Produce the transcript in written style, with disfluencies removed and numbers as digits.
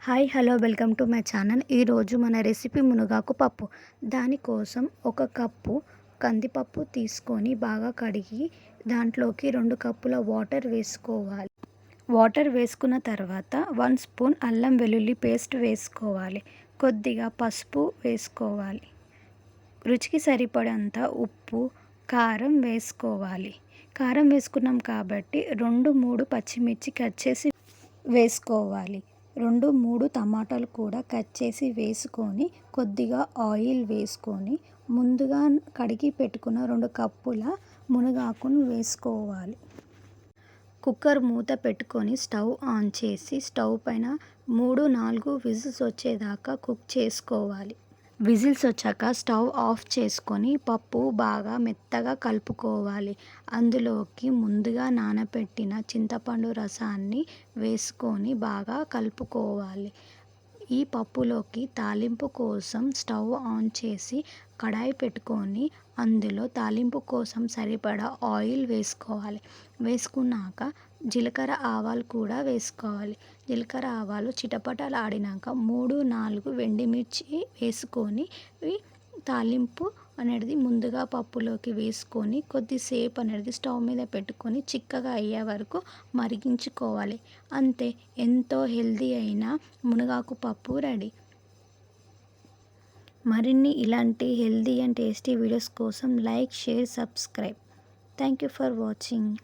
Hi hello welcome to my channel. ఈరోజు మన recipe మునగాకు పప్పు. దానికోసం ఒక కప్పు కందిపప్పు తీసుకొని బాగా కడిగి దాంట్లోకి 2 కప్పుల వాటర్ వేసుకోవాలి. వాటర్ వేసుకున్న తర్వాత 1 స్పూన్ అల్లం వెల్లుల్లి పేస్ట్ వేసుకోవాలి. కొద్దిగా పసుపు వేసుకోవాలి. రుచికి సరిపడంత ఉప్పు, కారం వేసుకోవాలి. కారం వేసుకున్నాం కాబట్టి 2-3 పచ్చిమిర్చి కట్ చేసి వేసుకోవాలి. 2-3 టమాటాలు కూడా కట్ చేసి వేసుకొని కొద్దిగా ఆయిల్ వేసుకొని ముందుగా కడిగి పెట్టుకున్న 2 కప్పుల మునగాకును వేసుకోవాలి. కుక్కర్ మూత పెట్టుకొని స్టవ్ ఆన్ చేసి స్టవ్ పైన 3-4 విజిల్స్ వచ్చేదాకా కుక్ చేసుకోవాలి. విజిల్స్ వచ్చాక స్టవ్ ఆఫ్ చేసుకొని పప్పు బాగా మెత్తగా కలుపుకోవాలి. అందులోకి ముందుగా నానబెట్టిన చింతపండు రసాన్ని వేసుకొని బాగా కలుపుకోవాలి. ఈ పప్పులోకి తాలింపు కోసం స్టవ్ ఆన్ చేసి కడాయి పెట్టుకొని అందులో తాలింపు కోసం సరిపడా ఆయిల్ వేసుకోవాలి. వేసుకున్నాక జీలకర్ర ఆవాలు కూడా వేసుకోవాలి. జీలకర్ర ఆవాలు చిటపటలాడినాక 3-4 ఎండుమిర్చి వేసుకొని తాలింపు అనేది ముందుగా పప్పులోకి వేసుకొని కొద్దిసేపు అనేది స్టవ్ మీద పెట్టుకొని చిక్కగా అయ్యే వరకు మరిగించుకోవాలి. అంతే, ఎంతో హెల్దీ అయిన మునగాకు పప్పు రెడీ. మరిన్ని ఇలాంటి హెల్దీ అండ్ టేస్టీ వీడియోస్ కోసం like, share, subscribe. Thank you for watching.